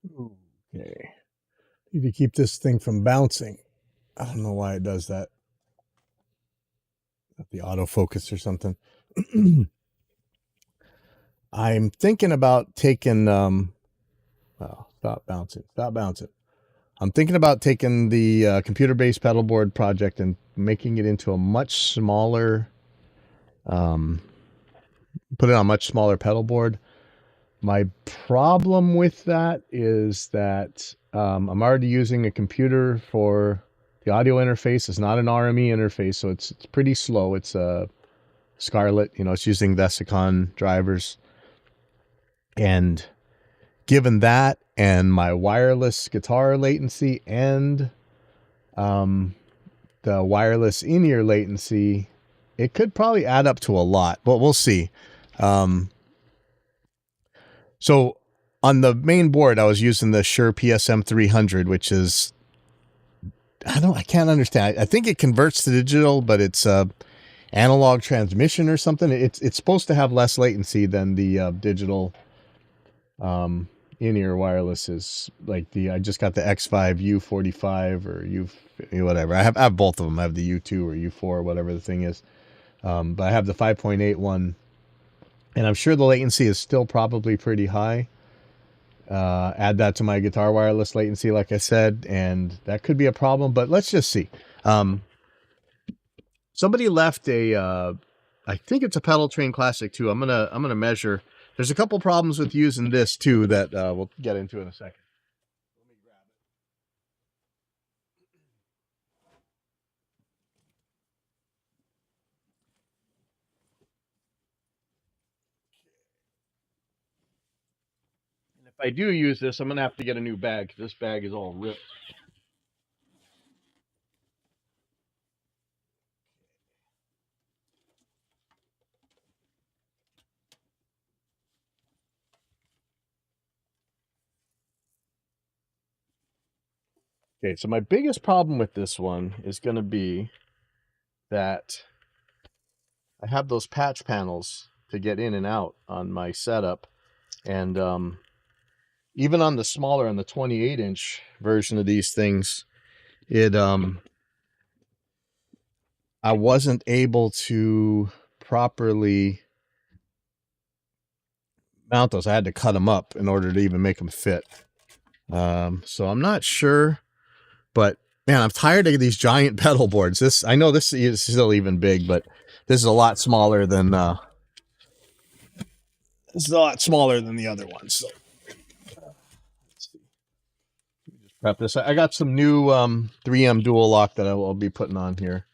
Okay. Need to keep this thing from bouncing. I don't know why it does that. The autofocus or something. I'm thinking about taking well, stop bouncing. I'm thinking about taking the computer-based pedalboard project and making it into a much smaller put it on a much smaller pedalboard. My problem with that is that I'm already using a computer for the audio interface. It's not an RME interface, so it's pretty slow. It's a Scarlett, you know, it's using Vesicon drivers. And given that and my wireless guitar latency and the wireless in-ear latency, it could probably add up to a lot, but we'll see. So on the main board, I was using the Shure PSM 300, which is, I can't understand. I think it converts to digital, but it's a analog transmission or something. It's supposed to have less latency than the digital in-ear wireless is. Like I just got the X5 U45 or whatever. I have both of them. I have the U2 or U4, whatever the thing is. But I have the 5.8 one, and I'm sure the latency is still probably pretty high. Add that to my guitar wireless latency, like I said, and that could be a problem, but let's just see. Somebody left a, I think it's a Pedal Train Classic 2. I'm gonna measure. There's a couple problems with using this too that we'll get into in a second. Let me grab it. And if I do use this, I'm gonna have to get a new bag. This bag is all ripped. Okay, so my biggest problem with this one is going to be that I have those patch panels to get in and out on my setup. And even on the smaller, on the 28-inch version of these things, I wasn't able to properly mount those. I had to cut them up in order to even make them fit. So I'm not sure, but man, I'm tired of these giant pedal boards. I know this is still even big, but this is a lot smaller than the other ones. So let's see. Just prep this. I got some new 3M dual lock that I will be putting on here.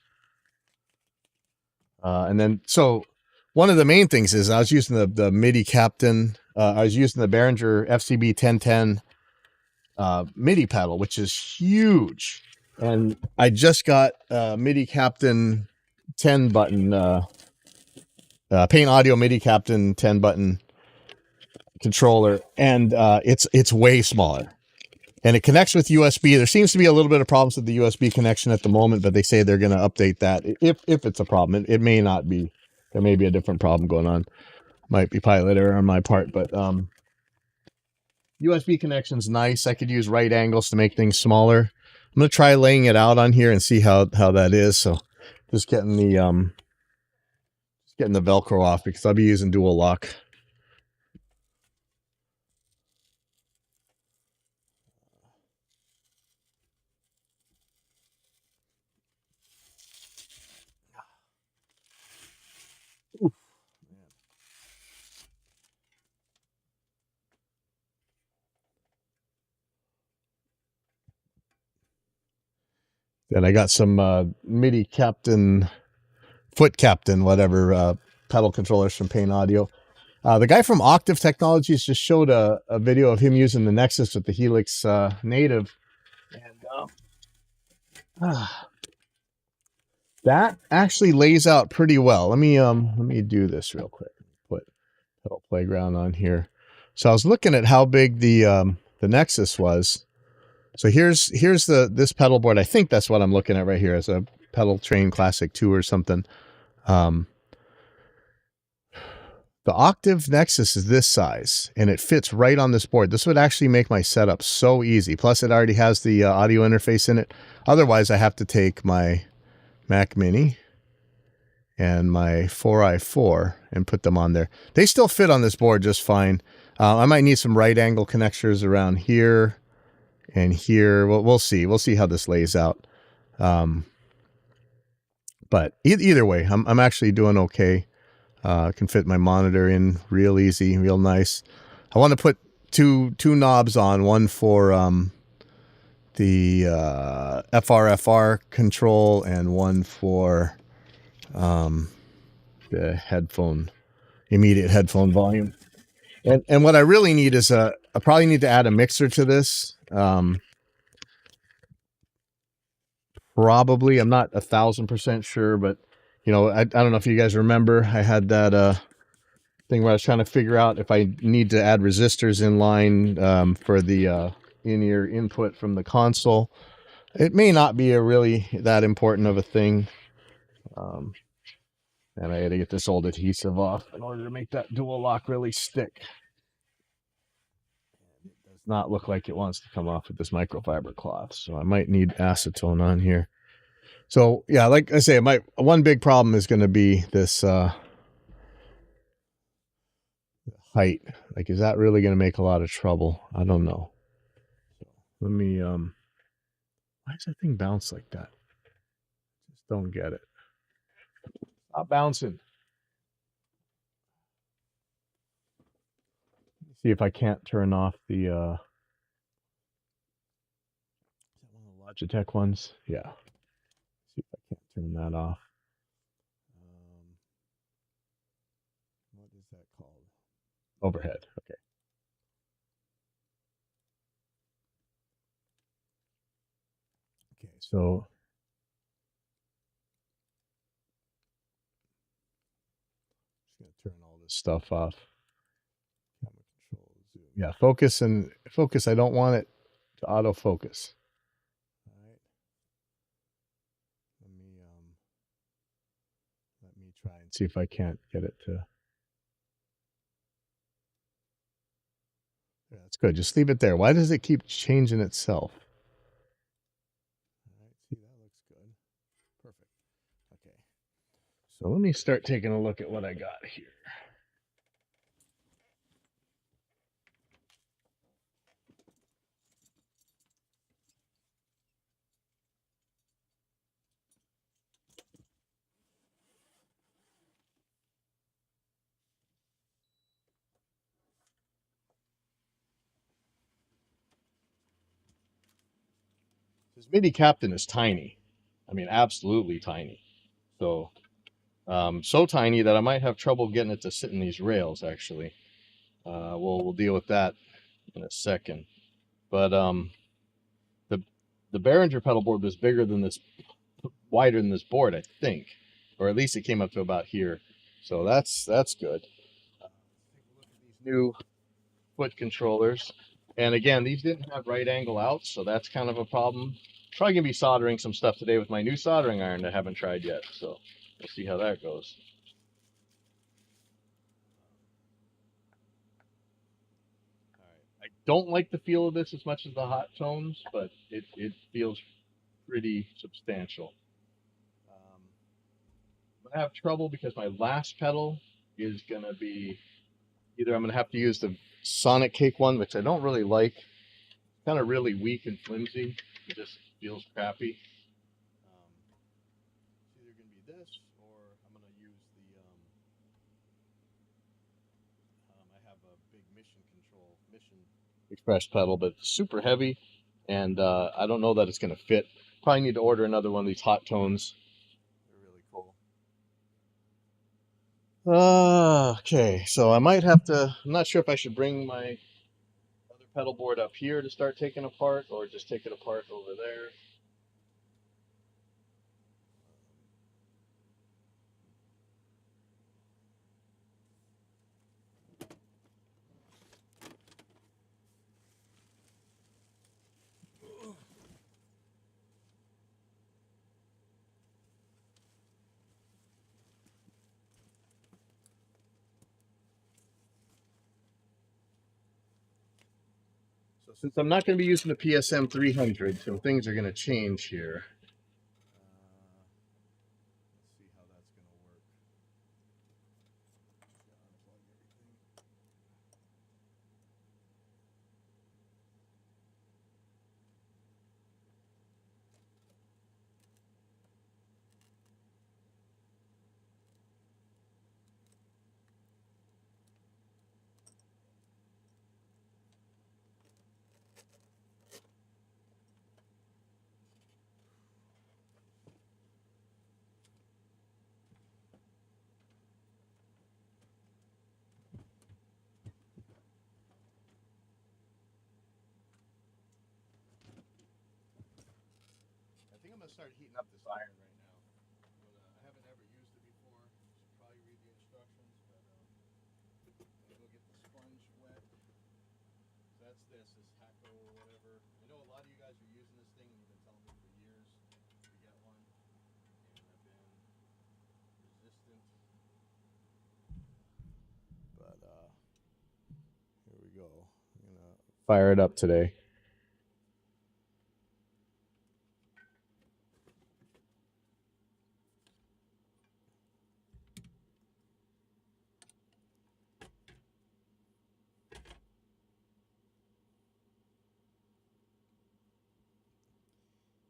And then, so one of the main things is I was using the MIDI Captain. I was using the Behringer FCB 1010 MIDI pedal, which is huge. And I just got MIDI Captain 10 button, Paint Audio MIDI Captain 10 button controller, and it's way smaller. And it connects with USB. There seems to be a little bit of problems with the USB connection at the moment, but they say they're going to update that. If it's a problem, it may not be. There may be a different problem going on. Might be pilot error on my part, but USB connection's nice. I could use right angles to make things smaller. I'm going to try laying it out on here and see how that is. So just getting the Velcro off because I'll be using dual lock. And I got some MIDI Captain, Foot Captain, whatever, pedal controllers from Paint Audio. The guy from Octave Technologies just showed a video of him using the Nexus with the Helix native. And that actually lays out pretty well. Let me do this real quick. Put Pedal Playground on here. So I was looking at how big the Nexus was. So here's this pedal board. I think that's what I'm looking at right here as a Pedal Train Classic 2 or something. The The Octave Nexus is this size, and it fits right on this board. This would actually make my setup so easy. Plus, it already has the audio interface in it. Otherwise, I have to take my Mac Mini and my 4i4 and put them on there. They still fit on this board just fine. I might need some right angle connectors around here and here. We'll see. We'll see how this lays out. But either way, I'm actually doing okay. Can fit my monitor in real easy, real nice. I want to put two knobs on, one for the FRFR control and one for the headphone, immediate headphone volume. And what I really need is I probably need to add a mixer to this. Probably, I'm not 1,000% sure, but you know, I don't know if you guys remember, I had that thing where I was trying to figure out if I need to add resistors in line for the in-ear input from the console. It may not be a really that important of a thing. And I had to get this old adhesive off in order to make that dual lock really stick. It does not look like it wants to come off with this microfiber cloth, so I might need acetone on here. So yeah, like I say, my one big problem is going to be this height. Like, is that really going to make a lot of trouble? I don't know. So let me why does that thing bounce like that? Just don't get it. Stop bouncing. See if I can't turn off the one of the Logitech ones. Yeah. See if I can't turn that off. What is that called? Overhead. Okay. Okay, so just gonna turn all this stuff off. Camera control, zoom. Yeah, focus and focus. I don't want it to autofocus. All right. Let me try and see if I can't get it to. Yeah, that's good. Just leave it there. Why does it keep changing itself? All right, see, that looks good. Perfect. Okay. So let me start taking a look at what I got here. This MIDI Captain is tiny. I mean, absolutely tiny. So, so tiny that I might have trouble getting it to sit in these rails, actually. We'll deal with that in a second. But the Behringer pedal board was bigger than this, wider than this board, I think, or at least it came up to about here. So that's good. Take a look at these new foot controllers, and again, these didn't have right angle outs, so that's kind of a problem. Probably gonna be soldering some stuff today with my new soldering iron that I haven't tried yet. So we'll see how that goes. I don't like the feel of this as much as the hot tones, but it feels pretty substantial. I'm gonna have trouble because my last pedal is gonna be either I'm gonna have to use the Sonic Cake one, which I don't really like. Kind of really weak and flimsy. It just feels crappy. It's either gonna be this or I'm gonna use the I have a big Mission Express pedal, but it's super heavy, and I don't know that it's going to fit. Probably need to order another one of these hot tones. They're really cool. Okay, so I might have to. I'm not sure if I should bring my other pedal board up here to start taking apart, or just take it apart over there. So since I'm not going to be using the PSM 300, so things are going to change here. Let's see how that's going to work. I think I'm going to start heating up this iron right now. But, I haven't ever used it before. Should probably read the instructions. But I'm going to go get the sponge wet. That's this Hacko or whatever. I know a lot of you guys are using this thing and you've been telling me for years to get one. And I've been resistant. But here we go. I'm going to fire it up today.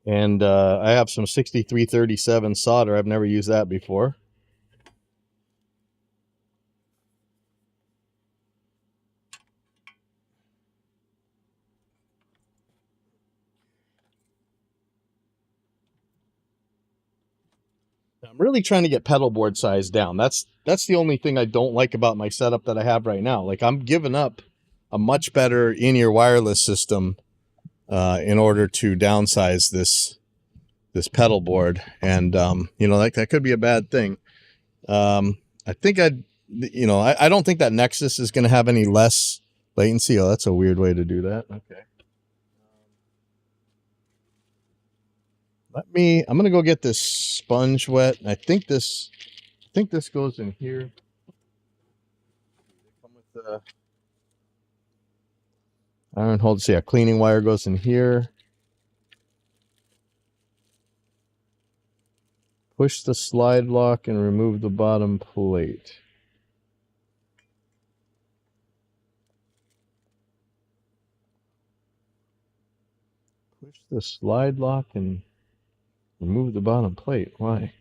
And I have some 6337 solder. I've never used that before. I'm really trying to get pedal board size down. That's the only thing I don't like about my setup that I have right now. Like, I'm giving up a much better in-ear wireless system in order to downsize this pedal board, and you know, like, that could be a bad thing. I think I don't think that Nexus is going to have any less latency. Oh, that's a weird way to do that. Okay. I'm going to go get this sponge wet. I think this goes in here. Come with the iron holder. See, a cleaning wire goes in here. Push the slide lock and remove the bottom plate. Push the slide lock and remove the bottom plate. Why?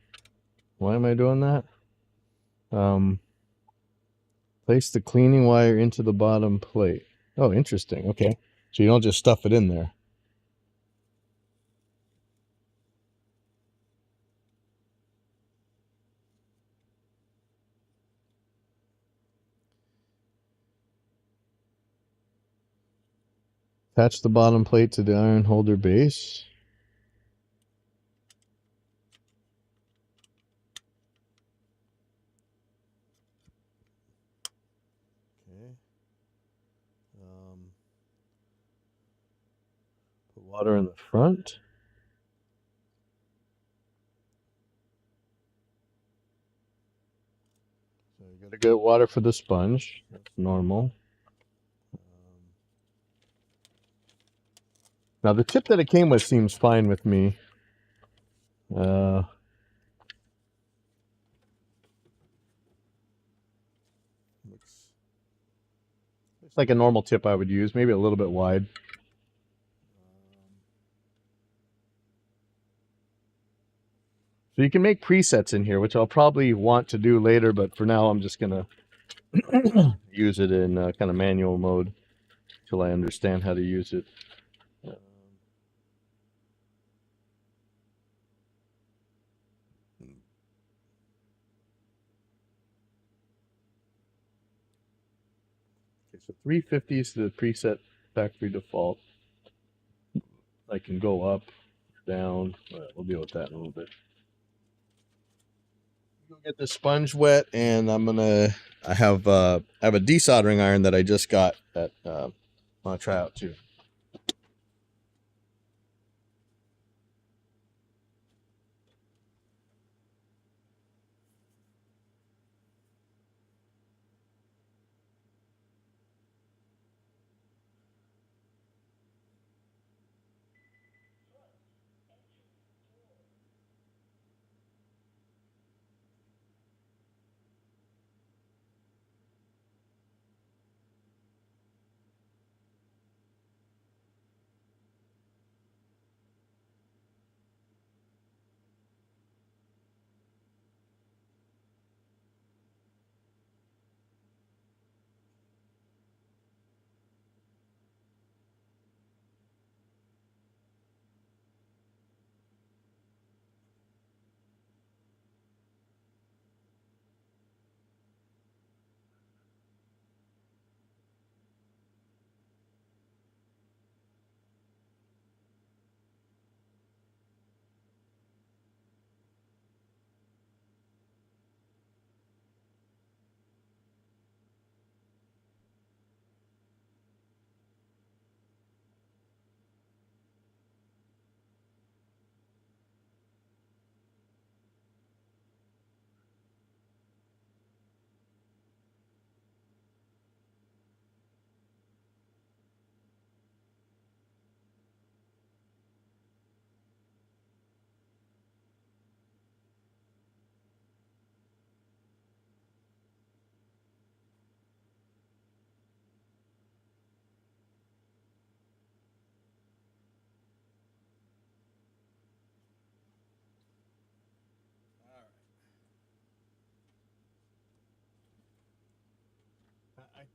Why am I doing that? Place the cleaning wire into the bottom plate. Oh, interesting. Okay. So you don't just stuff it in there. Attach the bottom plate to the iron holder base. Okay. Put water in the front. So you gotta get water for the sponge. That's normal. Now the tip that it came with seems fine with me. Looks like a normal tip I would use, maybe a little bit wide. So you can make presets in here, which I'll probably want to do later, but for now I'm just gonna use it in kind of manual mode till I understand how to use it. Okay, so 350 is the preset factory default. I can go up, down. All right, we'll deal with that in a little bit. Go get the sponge wet, and I have a desoldering iron that I just got that I want to try out too.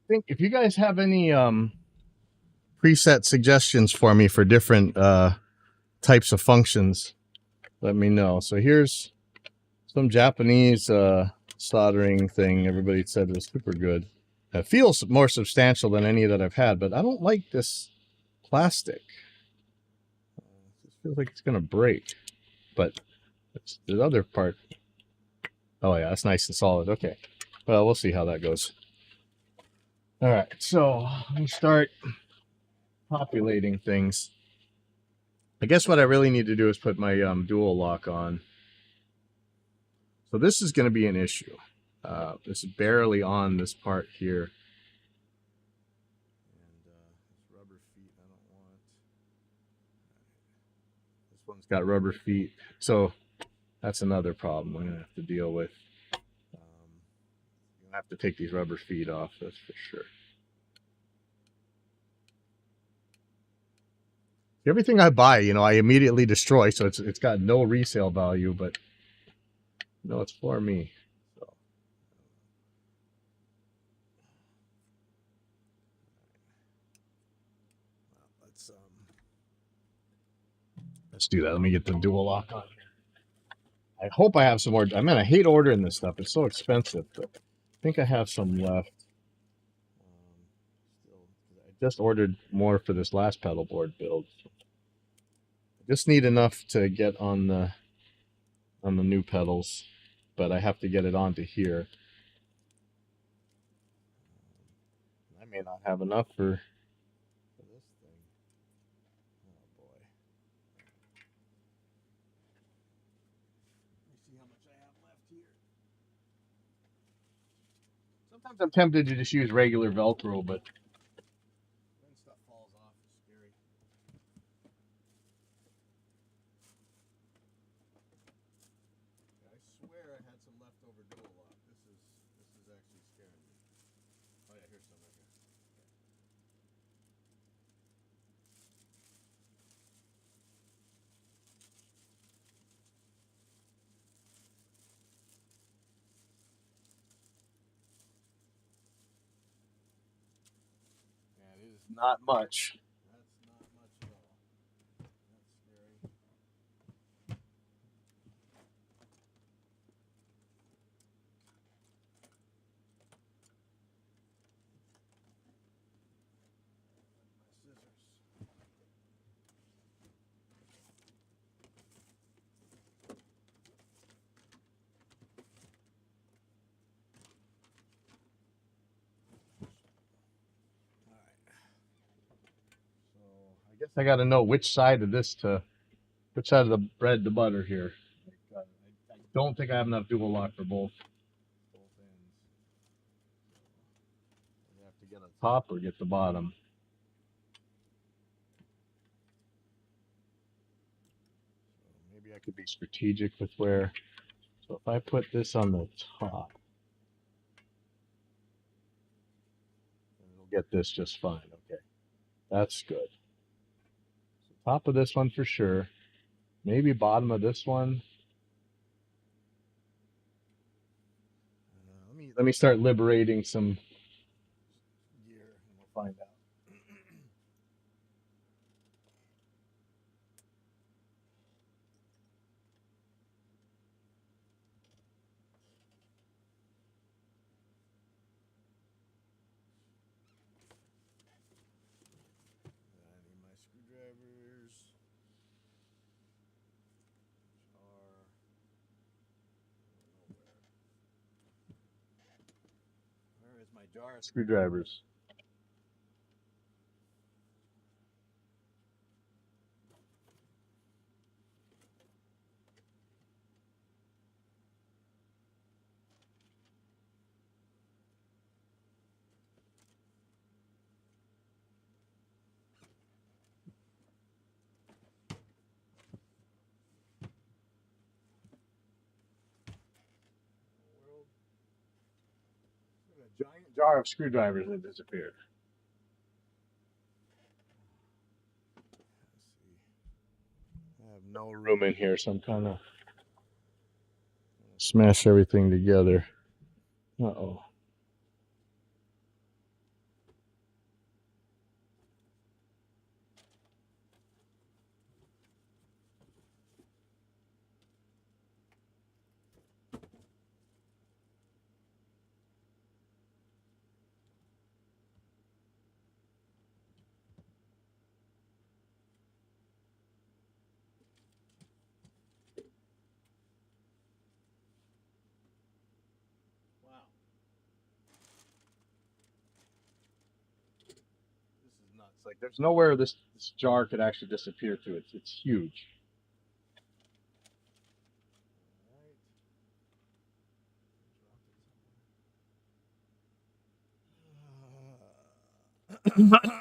think if you guys have any preset suggestions for me for different types of functions, let me know. So here's some Japanese soldering thing. Everybody said it was super good. It feels more substantial than any that I've had, but I don't like this plastic. It feels like it's gonna break, but it's the other part. Oh yeah, that's nice and solid. Okay, well, we'll see how that goes. All right, so let me start populating things. I guess what I really need to do is put my dual lock on. So this is going to be an issue. This is barely on this part here. And this rubber feet, I don't want. This one's got rubber feet. So that's another problem I'm going to have to deal with. You'll have to take these rubber feet off, that's for sure. Everything I buy, you know, I immediately destroy, so it's got no resale value, but no, it's for me. So. Let's do that. Let me get the dual lock on here. I hope I have some more. I mean, I hate ordering this stuff. It's so expensive, but I think I have some left. I just ordered more for this last pedalboard build. I just need enough to get on the new pedals, but I have to get it onto here. I may not have enough for this thing. Oh boy. Let me see how much I have left here. Sometimes I'm tempted to just use regular Velcro, but when stuff falls off, it's scary. I swear I had some leftover dual lock. This is actually scaring me. Oh yeah, here's some right here. Yeah, it is not much. That's not much at all. That's scary. I guess I got to know which side of this which side of the bread to butter here. I don't think I have enough dual lock for both ends. I have to get the top or get the bottom. So maybe I could be strategic with where. So if I put this on the top, it'll get this just fine. Okay, that's good. So top of this one for sure. Maybe bottom of this one. Let me start liberating some gear, and we'll find out. I need my screwdrivers. Where is my jar of screwdrivers? A giant jar of screwdrivers that disappeared. I have no room in here, so I'm kind of smash everything together. Uh-oh. It's like there's nowhere this jar could actually disappear to. It's huge. Nuts.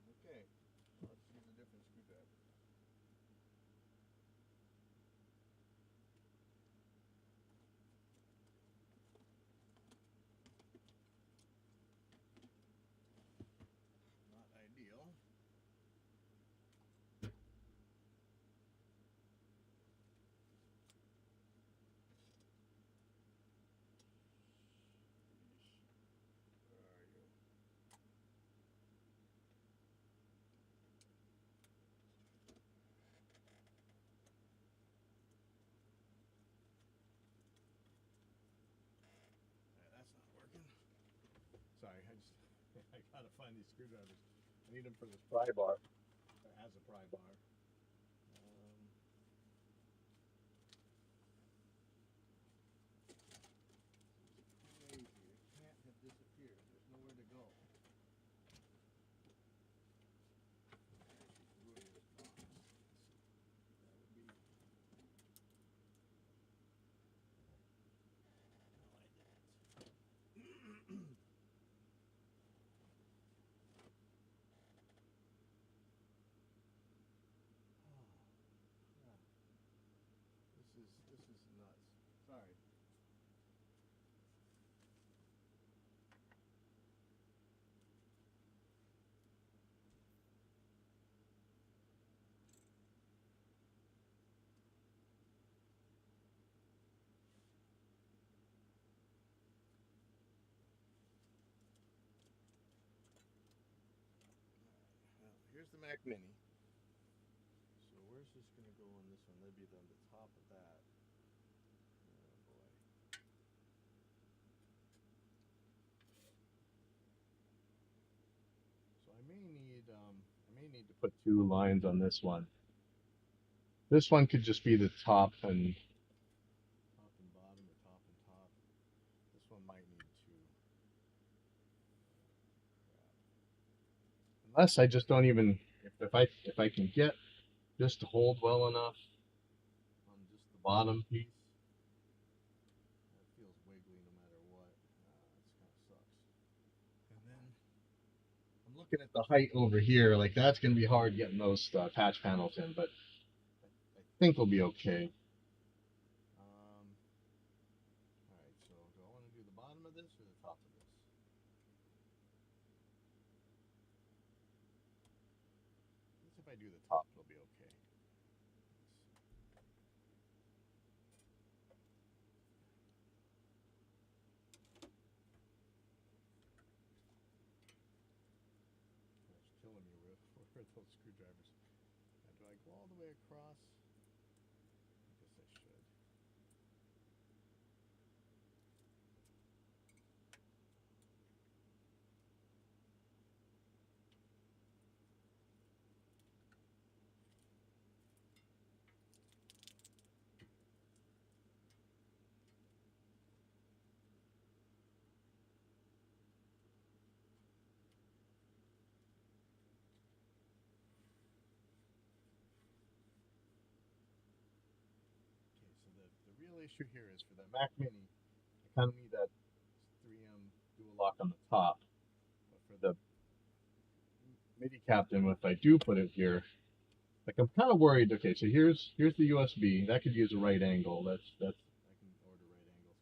Okay. Let's use a different screwdriver. Not ideal. Where are you? That's not working. Sorry, I gotta find these screwdrivers. I need them for this pry bar. It has a pry bar. Crazy. It can't have disappeared. There's nowhere to go. This is nuts. Sorry. Well, here's the Mac Mini. So where's this going to go on this one? That'd be on the top of that. Oh boy. So I may need to put two lines on this one. This one could just be the top and bottom, or top and top. This one might need two. Unless I just don't even if I can get this to hold well enough on just the bottom piece. That feels wiggly no matter what. This kind of sucks. And then I'm looking at the height over here. Like that's gonna be hard getting those patch panels in, but I think we'll be okay. All right. So do I want to do the bottom of this or the top of this? I guess if I do the top, it'll be okay. It's killing me with where those screwdrivers. Now, do I go all the way across? I guess I should. Okay, so the real issue here is for the Mac Mini, I kind of need that 3M dual lock on the top. But for the MIDI captain, if I do put it here, like I'm kind of worried. Okay, so here's the USB. That could use a right angle. That's I can order right angles.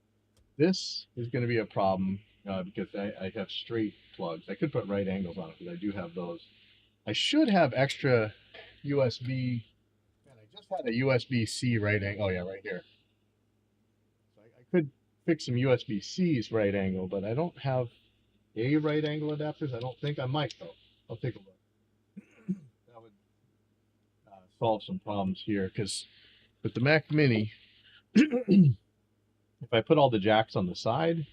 This is going to be a problem because I have straight plugs. I could put right angles on it because I do have those. I should have extra USB. Man, I just had a USB-C right angle. Oh yeah, right here. So I could fix some USB-Cs right angle, but I don't have a right angle adapters. I don't think I might though. I'll take a look. That would solve some problems here because with the Mac Mini, if I put all the jacks on the side,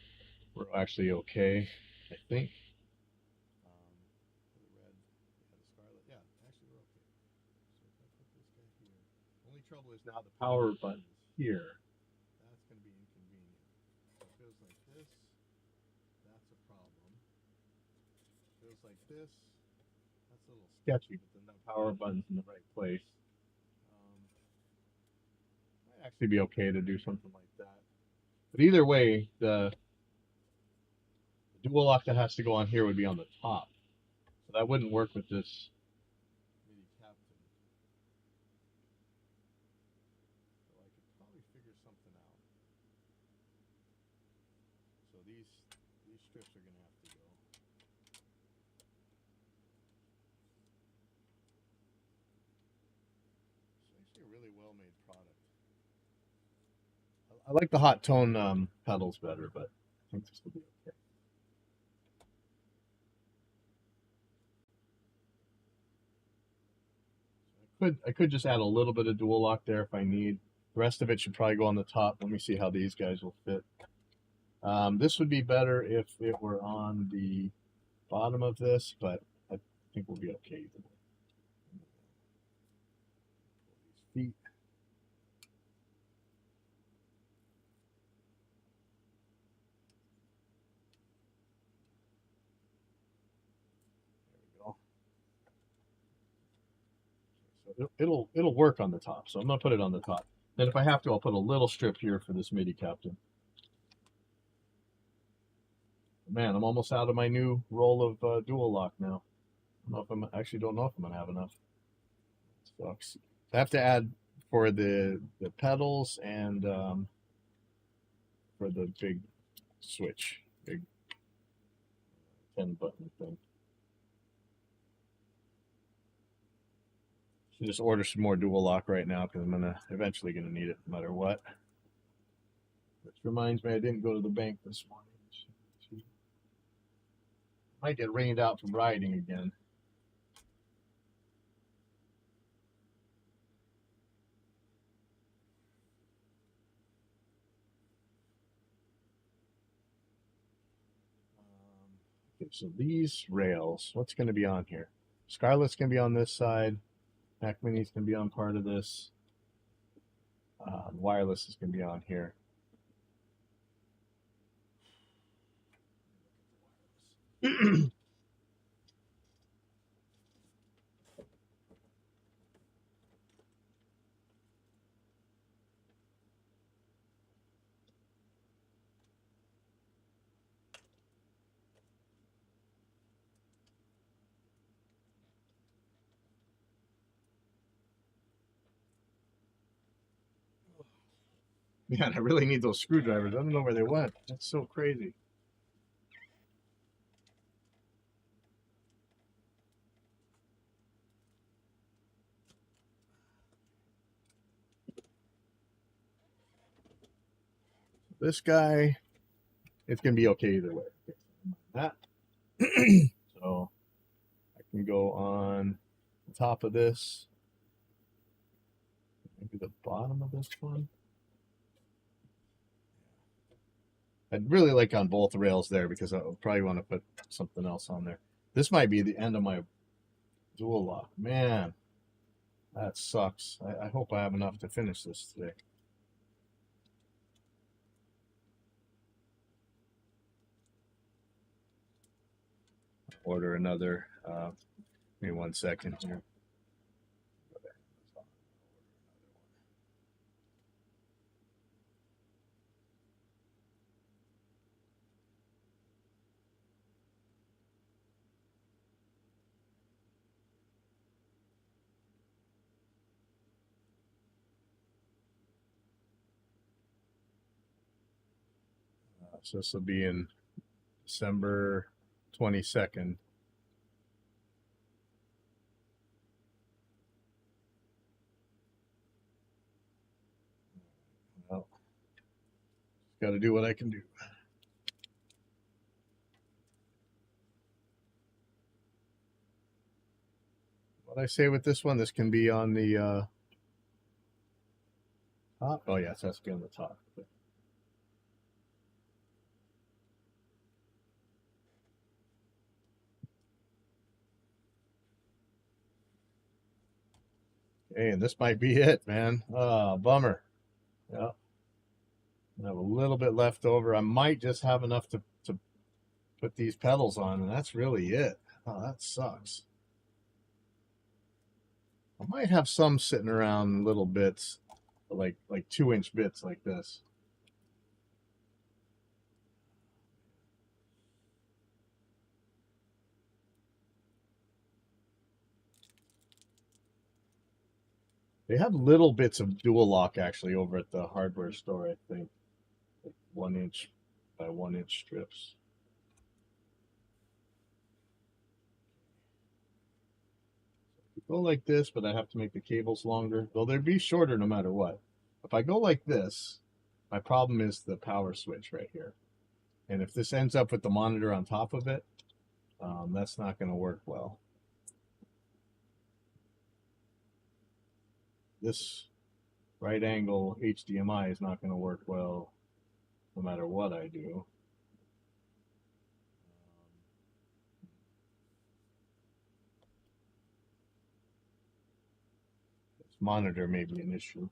we're actually okay, I think. The red, yeah, the scarlet, yeah, actually we're okay. So if I put this guy here, only trouble is now the power button is here. That's going to be inconvenient. goes like this, that's a problem. Goes like this, that's a little sketchy, but then the power button's in the right place. Might actually be okay to do something like that. But either way, the dual lock that has to go on here would be on the top. So that wouldn't work with this mini Captain. So I could probably figure something out. So these strips are going to have to go. It's actually a really well made product. I like the hot tone pedals better, but I think this will be okay. I could just add a little bit of dual lock there if I need. The rest of it should probably go on the top. Let me see how these guys will fit. This would be better if it were on the bottom of this, but I think we'll be okay either way. These feet. There we go. So it'll work on the top. So I'm gonna put it on the top. Then if I have to, I'll put a little strip here for this MIDI Captain. Man, I'm almost out of my new roll of dual lock now. I actually don't know if I'm gonna have enough. It sucks. I have to add for the pedals and for the big switch, big 10-button thing. Should just order some more dual lock right now because I'm eventually gonna need it no matter what. Which reminds me, I didn't go to the bank this morning. Might get rained out from riding again. Okay, so these rails, what's going to be on here? Scarlett's going to be on this side. Mac Mini's going to be on part of this. Wireless is going to be on here. Man, I really need those screwdrivers. I don't know where they went. That's so crazy. This guy, it's going to be okay either way. That. So I can go on the top of this. Maybe the bottom of this one. I'd really like on both rails there because I'll probably want to put something else on there. This might be the end of my dual lock. Man, that sucks. I hope I have enough to finish this today. Order another. Give me 1 second here. So this will be in December 22nd. Well, got to do what I can do. What I say with this one, this can be on the top. Oh yes, that's be on the top. Hey, and this might be it, man. Bummer. Yeah. I have a little bit left over. I might just have enough to put these pedals on, and that's really it. Oh, that sucks. I might have some sitting around little bits, like 2-inch bits like this. They have little bits of dual lock actually over at the hardware store, I think. Like 1-inch by 1-inch strips. Go like this, but I have to make the cables longer. Though they'd be shorter no matter what. If I go like this, my problem is the power switch right here. And if this ends up with the monitor on top of it, that's not going to work well. This right angle HDMI is not going to work well no matter what I do. This monitor may be an issue.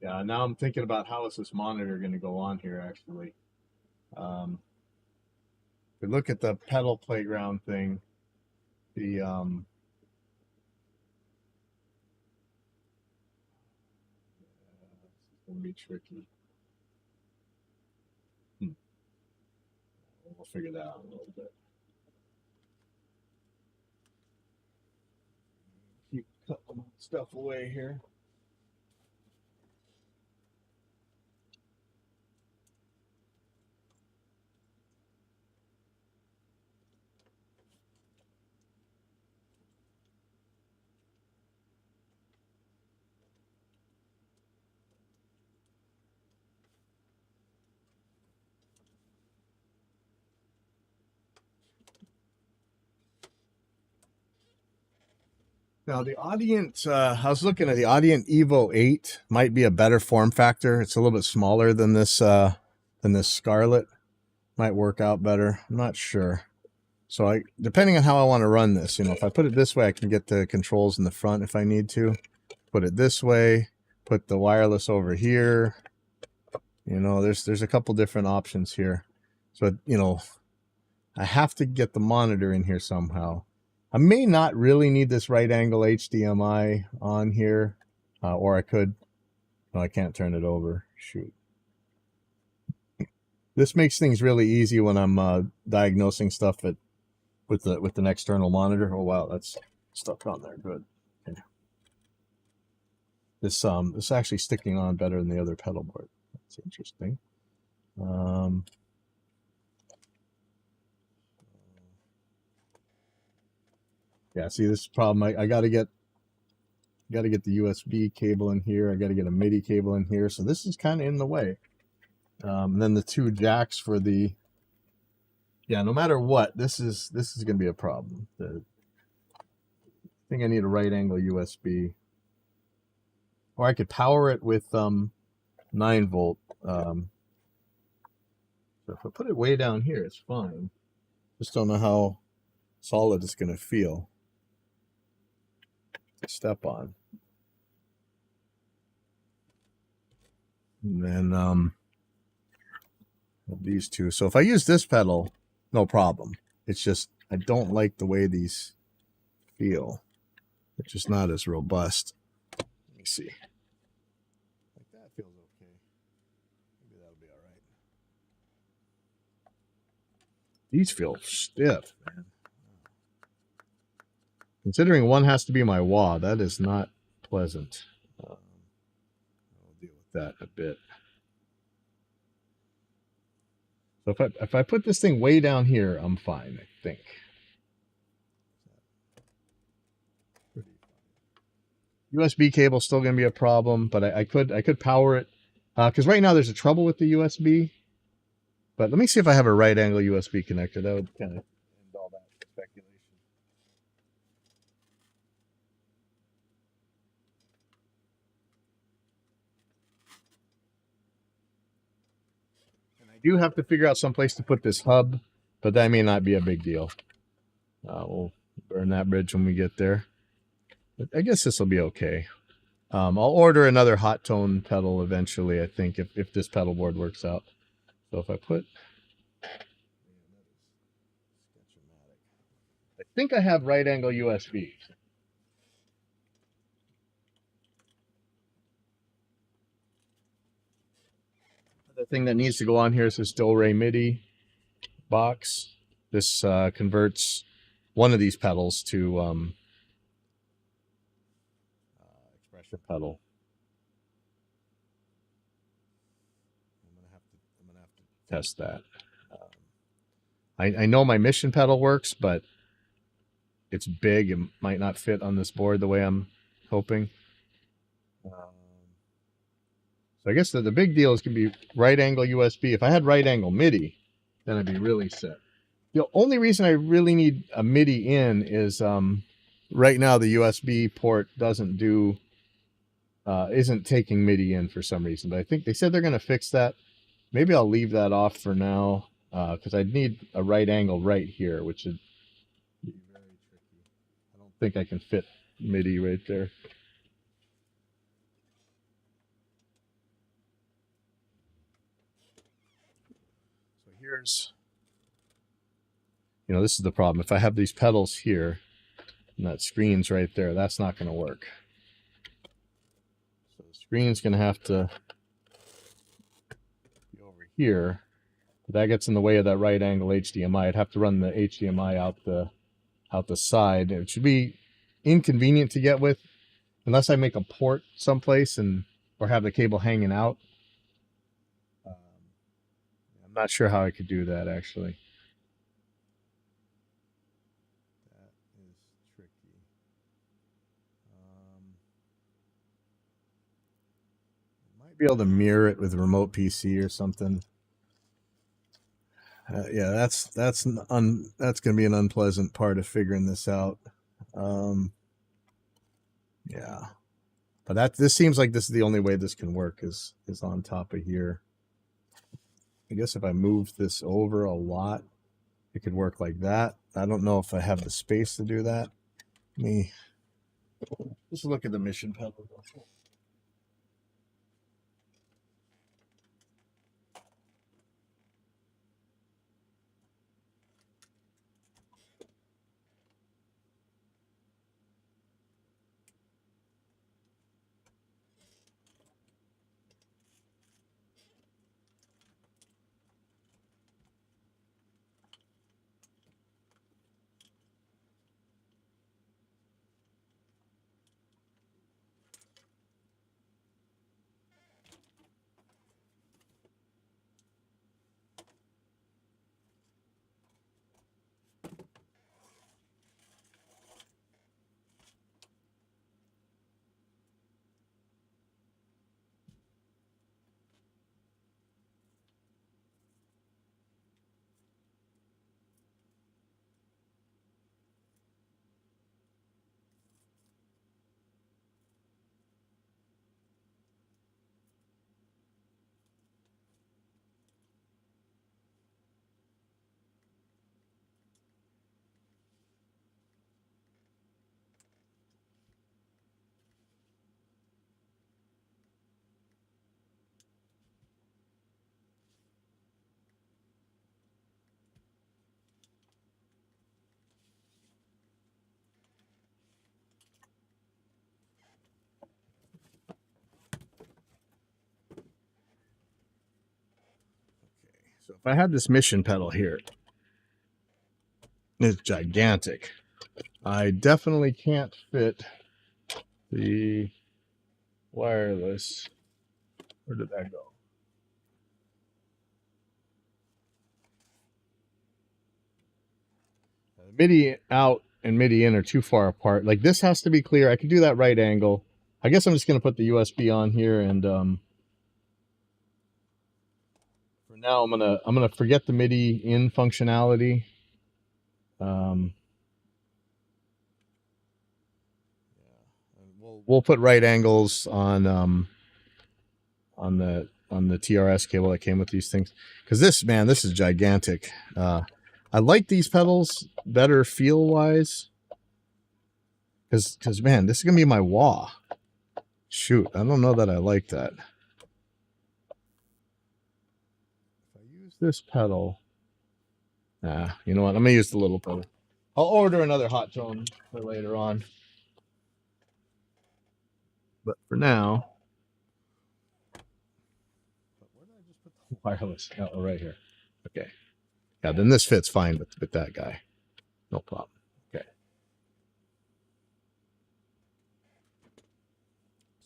Yeah, now I'm thinking about how is this monitor going to go on here actually. If we look at the pedal playground thing, the this is going to be tricky. We'll figure that out a little bit. Keep cutting stuff away here. Now the Audient, I was looking at the Audient Evo 8 might be a better form factor. It's a little bit smaller than this Scarlett. Might work out better. I'm not sure. So depending on how I want to run this, if I put it this way, I can get the controls in the front if I need to. Put it this way, put the wireless over here. There's a couple different options here. So, I have to get the monitor in here somehow. I may not really need this right angle HDMI on here, or I could. No, I can't turn it over. Shoot. This makes things really easy when I'm diagnosing stuff with an external monitor. Oh wow, that's stuck on there. Good. Okay. This is actually sticking on better than the other pedal board. That's interesting. Yeah, see this problem. I got to get the USB cable in here. I got to get a MIDI cable in here. So this is kind of in the way. And then the 2 jacks for the. Yeah, no matter what, this is going to be a problem. I think I need a right angle USB, or I could power it with 9-volt. So if I put it way down here, it's fine. Just don't know how solid it's going to feel to step on. And then these two. So if I use this pedal, no problem. It's just I don't like the way these feel. It's just not as robust. Let me see. Like that feels okay. Maybe that'll be all right. These feel stiff, man. Considering one has to be my wah, that is not pleasant. I'll deal with that a bit. So if I put this thing way down here, I'm fine, I think. USB cable still going to be a problem, but I could power it because right now there's a trouble with the USB. But let me see if I have a right angle USB connector. That would kind of end all that speculation. And I do have to figure out some place to put this hub, but that may not be a big deal. We'll burn that bridge when we get there. But I guess this will be okay. I'll order another hot tone pedal eventually, I think, if this pedal board works out. So if I put... I think I have right angle USB. The thing that needs to go on here is this Do-Re MIDI box. This converts one of these pedals to expression pedal. I'm gonna have to test that. I know my Mission pedal works, but it's big and might not fit on this board the way I'm hoping. So I guess the big deal is going to be right angle USB. If I had right angle MIDI, then I'd be really set. The only reason I really need a MIDI in is right now the USB port doesn't do, isn't taking MIDI in for some reason. But I think they said they're going to fix that. Maybe I'll leave that off for now because I'd need a right angle right here, which would be very tricky. I don't think I can fit MIDI right there. So here's, you know, this is the problem. If I have these pedals here and that screen's right there, that's not going to work. So the screen's going to have to be over here. That gets in the way of that right angle HDMI. I'd have to run the HDMI out the side. It should be inconvenient to get with, unless I make a port someplace or have the cable hanging out. I'm not sure how I could do that actually. That is tricky. I might be able to mirror it with a remote PC or something. Yeah, that's going to be an unpleasant part of figuring this out. Yeah, but this seems like this is the only way this can work is on top of here. I guess if I move this over a lot, it could work like that. I don't know if I have the space to do that. Let me just look at the Mission pedal. So if I had this Mission pedal here, It's gigantic. I definitely can't fit the wireless. Where did that go? MIDI out and MIDI in are too far apart. Like this has to be clear. I can do that right angle. I guess I'm just going to put the USB on here, and for now I'm gonna forget the MIDI in functionality. We'll put right angles on the TRS cable that came with these things, because this is gigantic. I like these pedals better feel wise, because man, this is gonna be my wah. Shoot, I don't know that I like that. If I use this pedal, you know what? I'm gonna use the little pedal. I'll order another hot tone for later on, but for now, where did I just put the wireless? Oh, right here. Okay. Yeah, then this fits fine with that guy. No problem. Okay.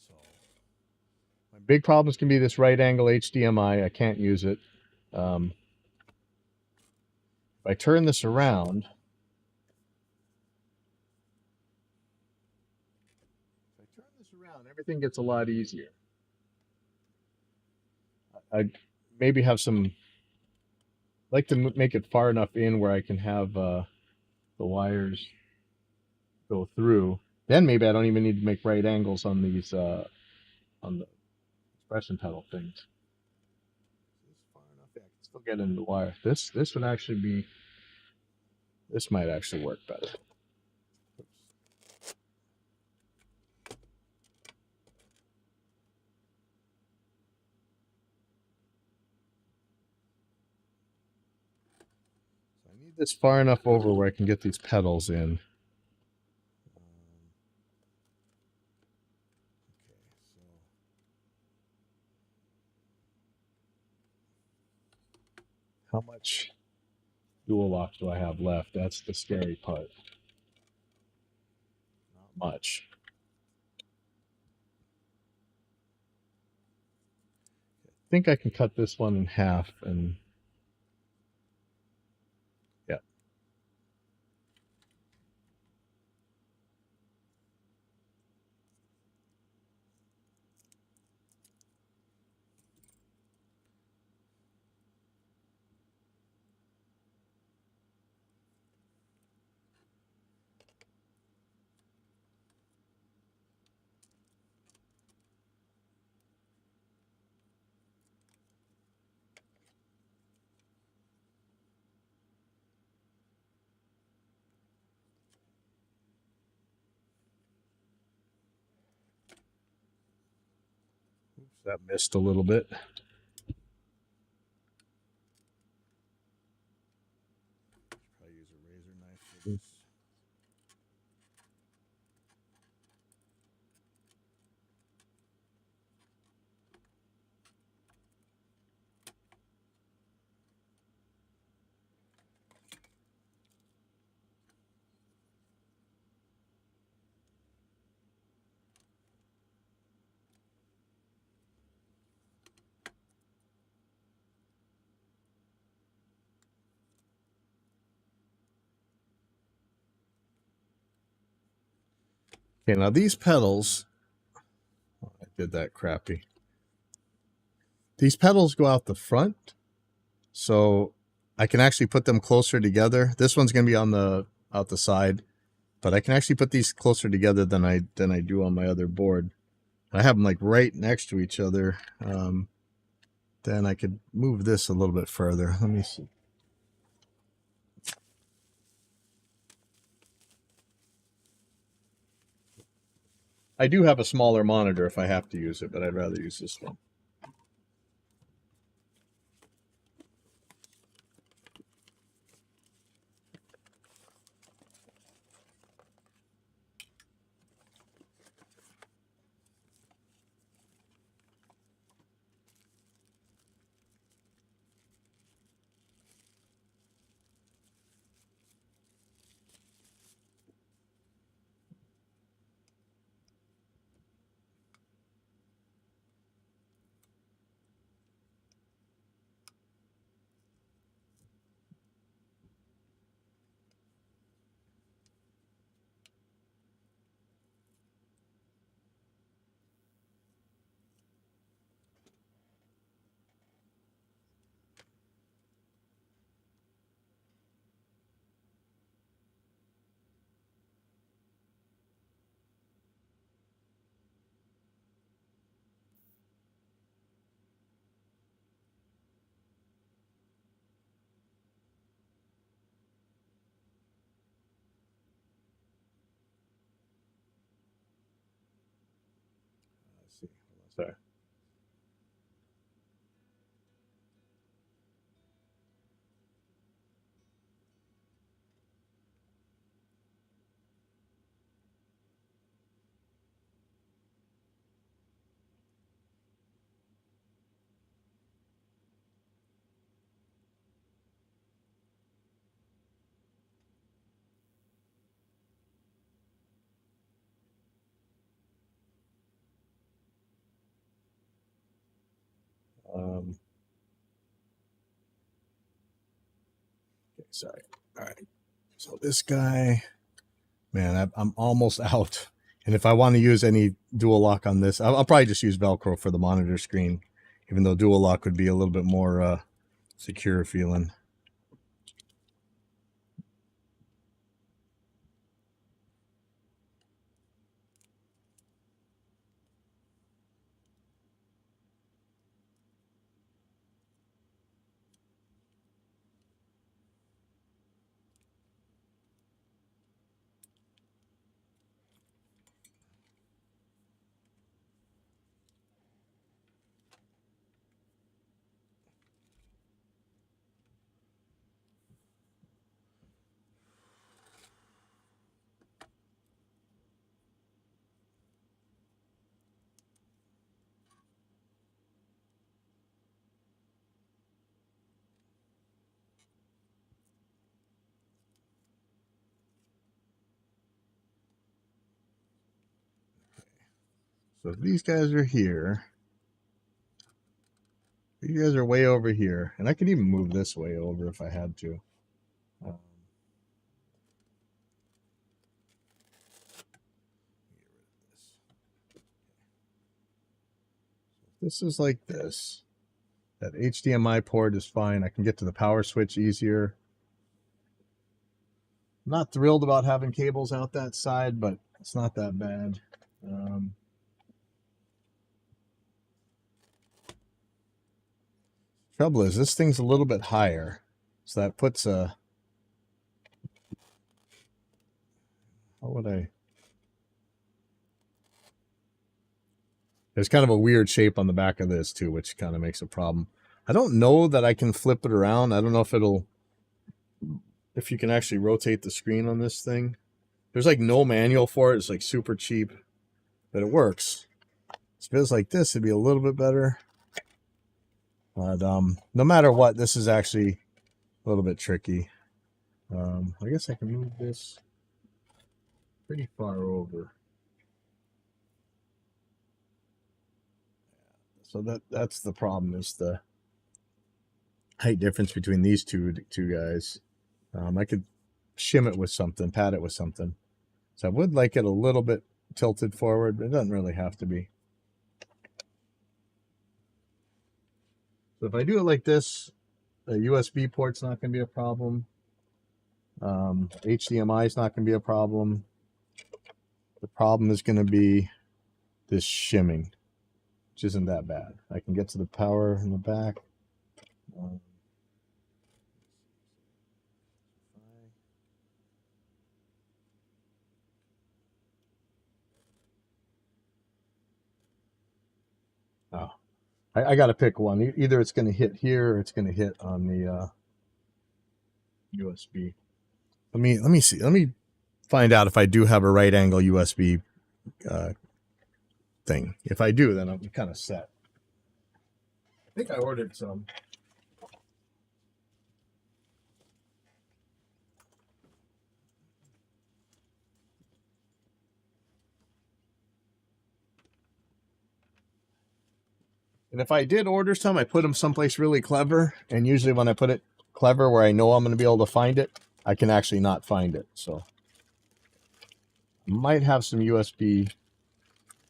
So my big problems can be this right angle HDMI. I can't use it. If I turn this around, everything gets a lot easier. I maybe have some, like to make it far enough in where I can have the wires go through. Then maybe I don't even need to make right angles on these on the expression pedal things. Far enough, yeah, I can still get into the wire. This would actually be. This might actually work better. So I need this far enough over where I can get these pedals in. How much dual lock do I have left? That's the scary part. Not much. I think I can cut this one in half, and yeah. Oops, that missed a little bit. Probably use a razor knife for this. Okay, now these pedals, I did that crappy. These pedals go out the front, so I can actually put them closer together. This one's going to be on the out the side, but I can actually put these closer together than I do on my other board. I have them like right next to each other. Then I could move this a little bit further. Let me see. I do have a smaller monitor if I have to use it, but I'd rather use this one. Sorry. Okay, sorry. All right. So this guy, man, I'm almost out. And if I want to use any dual lock on this, I'll probably just use Velcro for the monitor screen, even though dual lock would be a little bit more secure feeling. So if these guys are here, these guys are way over here, and I could even move this way over if I had to. This is like this. That HDMI port is fine. I can get to the power switch easier. I'm not thrilled about having cables out that side, but it's not that bad. Trouble is, this thing's a little bit higher, so that puts a... How would I... There's kind of a weird shape on the back of this, too, which kind of makes a problem. I don't know that I can flip it around. I don't know if it'll... If you can actually rotate the screen on this thing. There's like no manual for it. It's like super cheap, but it works. If it was like this, it'd be a little bit better. But no matter what, this is actually a little bit tricky. I guess I can move this pretty far over. So that's the problem, is the height difference between these two guys. I could shim it with something, pat it with something. So I would like it a little bit tilted forward, but it doesn't really have to be. So if I do it like this, the USB port's not going to be a problem. HDMI is not going to be a problem. The problem is going to be this shimming, which isn't that bad. I can get to the power in the back. Oh, I got to pick one. Either it's going to hit here or it's going to hit on the USB. Let me see. Let me find out if I do have a right angle USB thing. If I do, then I'm kind of set. I think I ordered some. And if I did order some, I put them someplace really clever. And usually when I put it clever where I know I'm going to be able to find it, I can actually not find it. So I might have some USB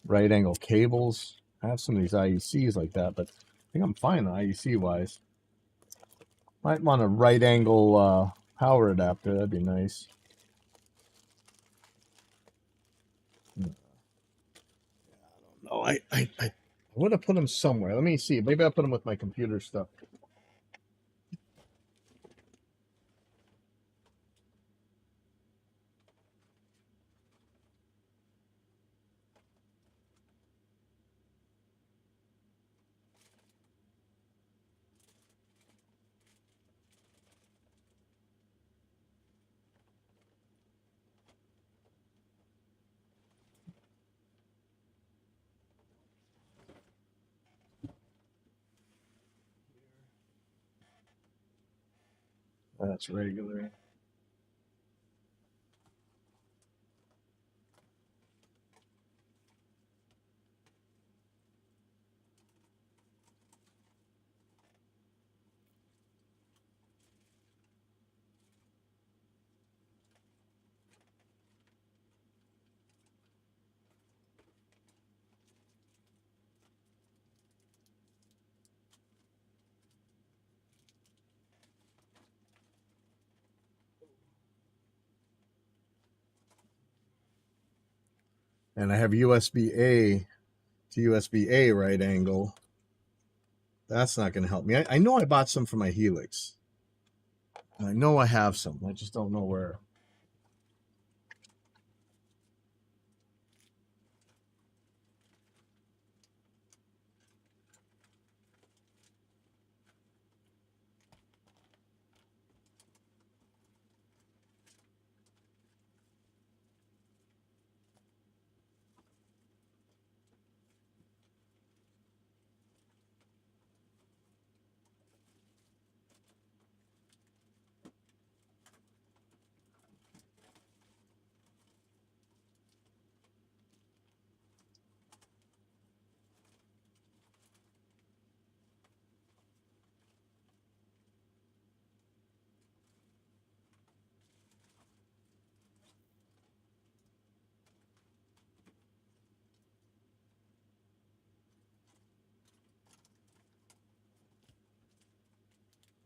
right angle cables. I have some of these IECs like that, but I think I'm fine IEC wise. Might want a right angle power adapter. That'd be nice. I don't know. I would have put them somewhere. Let me see. Maybe I'll put them with my computer stuff. That's regular. And I have USB-A to USB-A right angle. That's not going to help me. I know I bought some for my Helix. I know I have some. I just don't know where.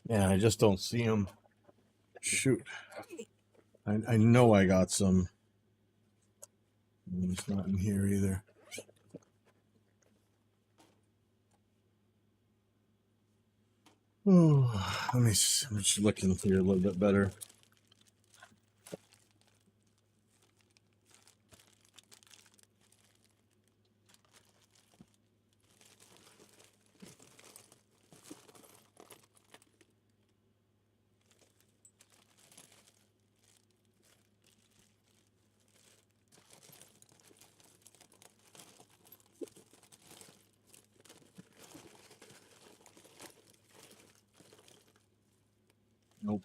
Yeah, I just don't see them. Shoot. I know I got some. It's not in here either. Oh, let me see. I'm just looking here a little bit better. Nope.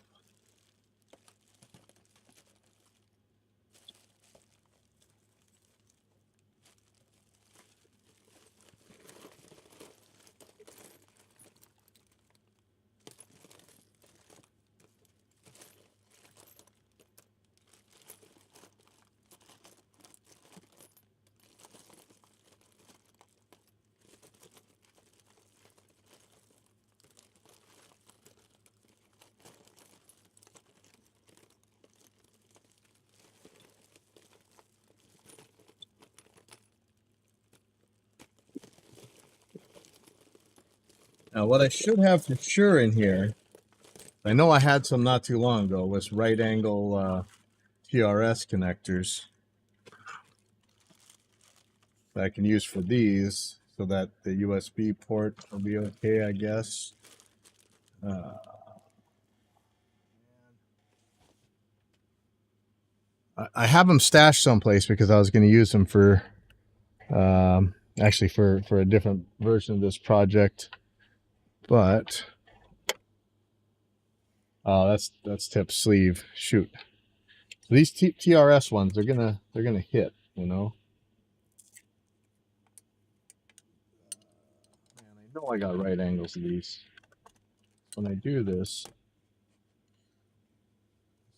Now, what I should have for sure in here, I know I had some not too long ago, was right angle TRS connectors that I can use for these so that the USB port will be okay, I guess. I have them stashed someplace because I was going to use them for actually for a different version of this project, but oh, that's tip sleeve. Shoot, so these TRS ones, they're gonna hit, you know. Man, I know I got right angles to these. When I do this,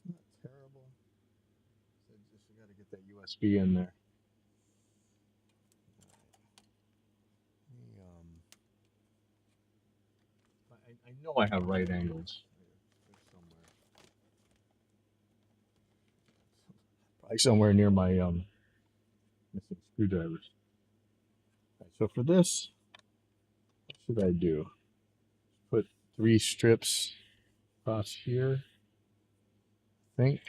it's not terrible. I just got to get that USB in there. I know I have right angles. Probably somewhere near my missing screwdrivers. Right, so for this, what should I do? Put 3 strips across here, I think.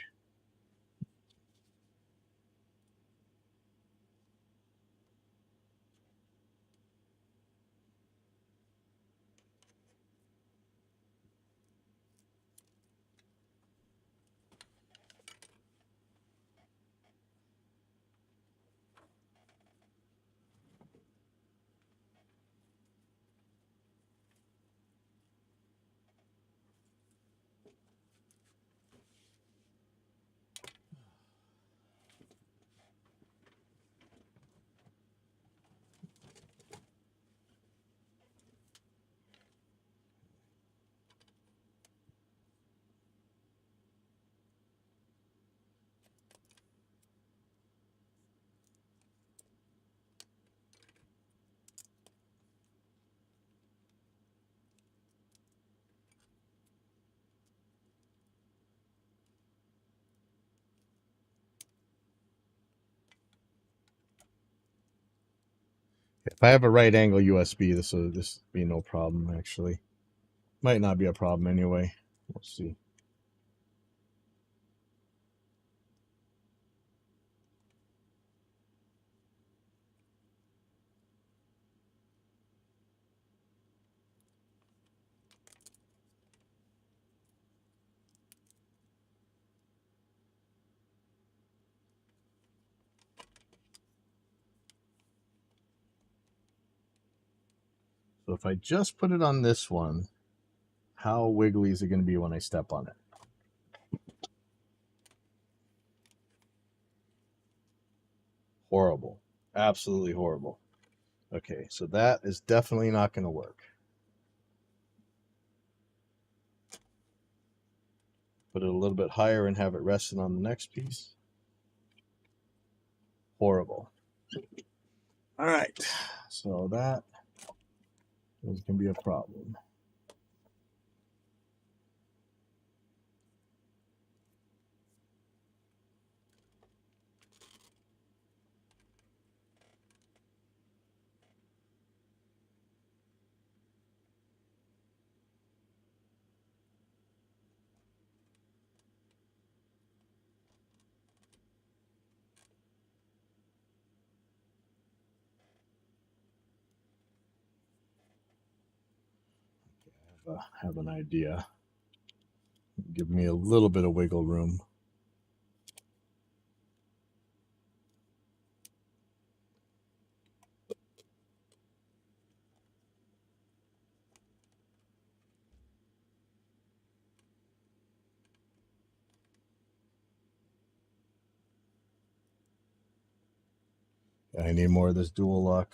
If I have a right angle USB, this will be no problem, actually. Might not be a problem anyway. We'll see. So if I just put it on this one, how wiggly is it going to be when I step on it? Horrible. Absolutely horrible. Okay, so that is definitely not going to work. Put it a little bit higher and have it resting on the next piece. Horrible. All right, so that is going to be a problem. Have an idea. Give me a little bit of wiggle room. I need more of this dual lock.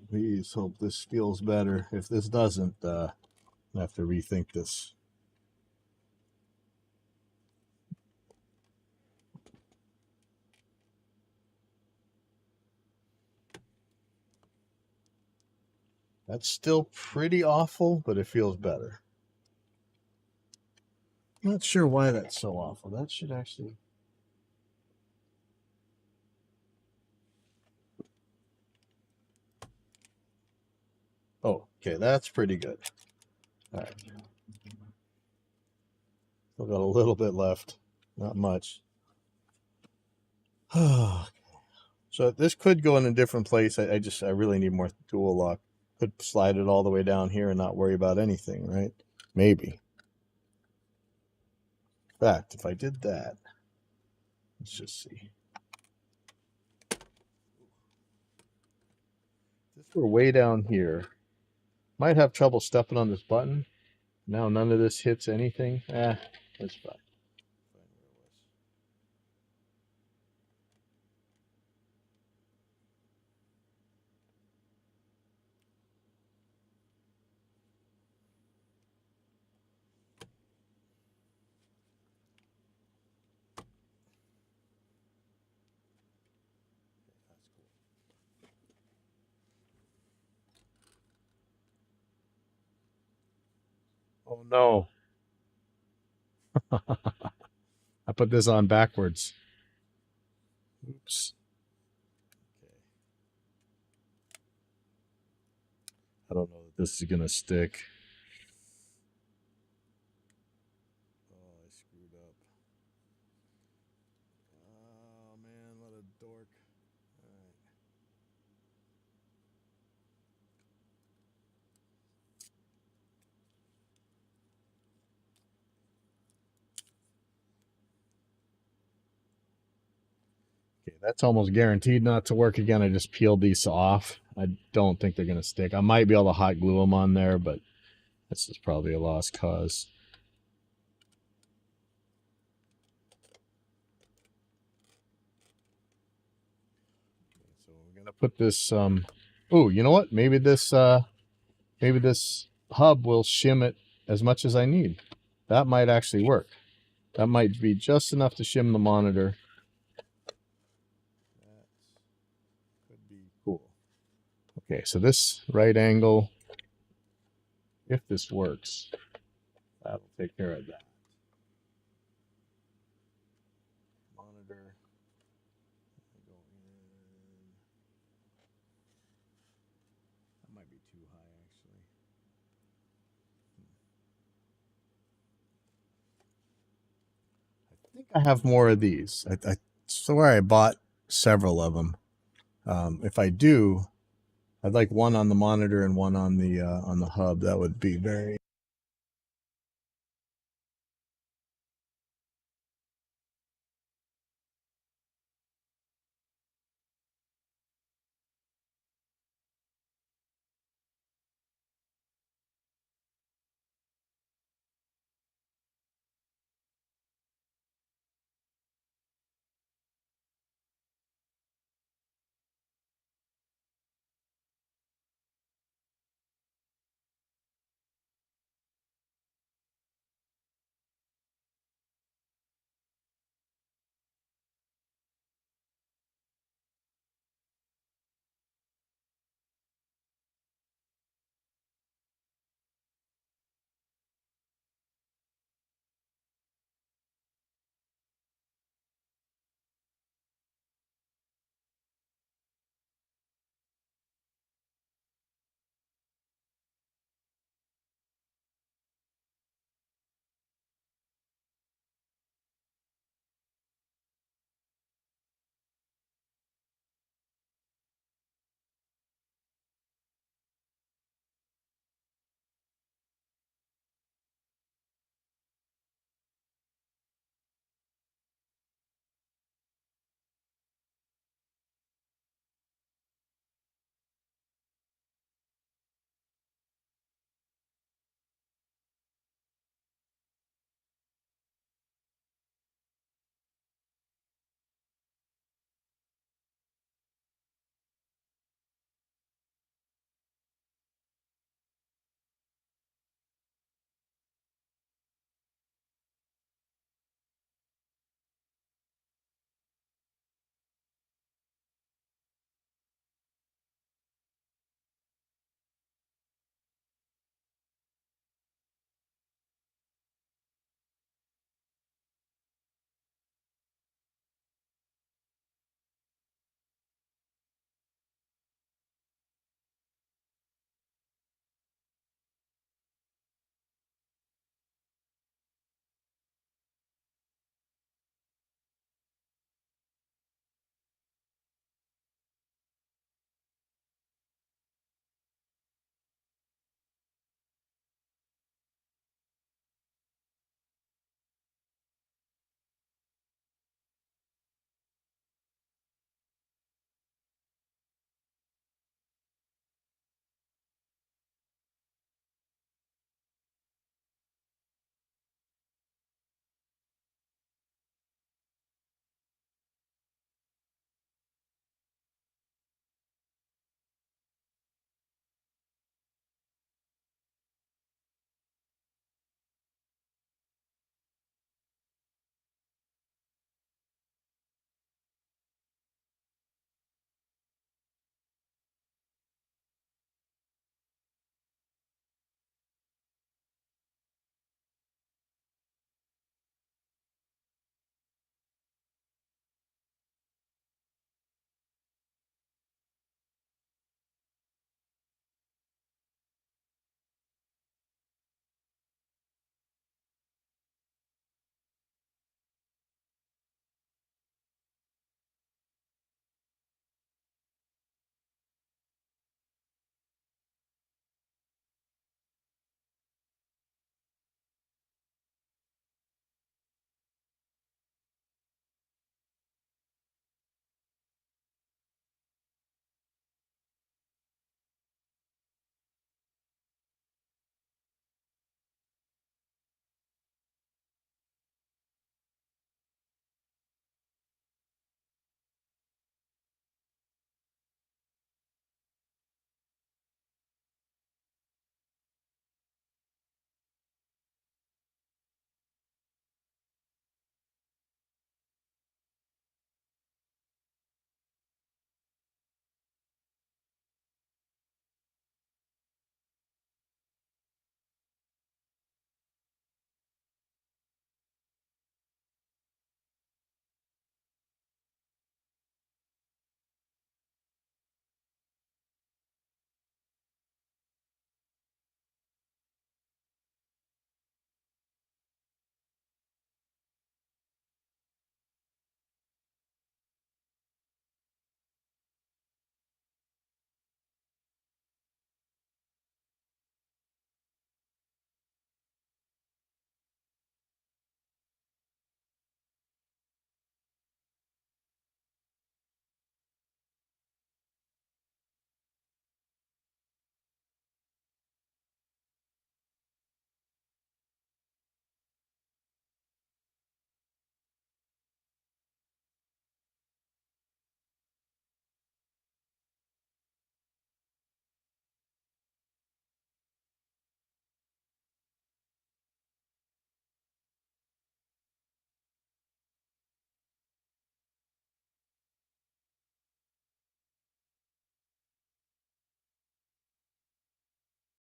Please hope this feels better. If this doesn't, I have to rethink this. That's still pretty awful, but it feels better. I'm not sure why that's so awful. That should actually... Oh, okay, that's pretty good. All right. Still got a little bit left. Not much. So this could go in a different place. I really need more dual lock. Could slide it all the way down here and not worry about anything, right? Maybe. In fact, if I did that, let's just see. If we're way down here, might have trouble stepping on this button. Now none of this hits anything. That's fine. Oh no. I put this on backwards. Oops. Okay. I don't know that this is going to stick. Oh, I screwed up. Oh man, what a dork. All right. Okay, that's almost guaranteed not to work again. I just peeled these off. I don't think they're going to stick. I might be able to hot glue them on there, but this is probably a lost cause. put this, oh, you know what? Maybe this hub will shim it as much as I need. That might actually work. That might be just enough to shim the monitor. That could be cool. Okay, so this right angle, if this works, that'll take care of that. Monitor. Go in. That might be too high, actually. I think I have more of these. I swear I bought several of them. If I do, I'd like one on the monitor and one on the hub. That would be very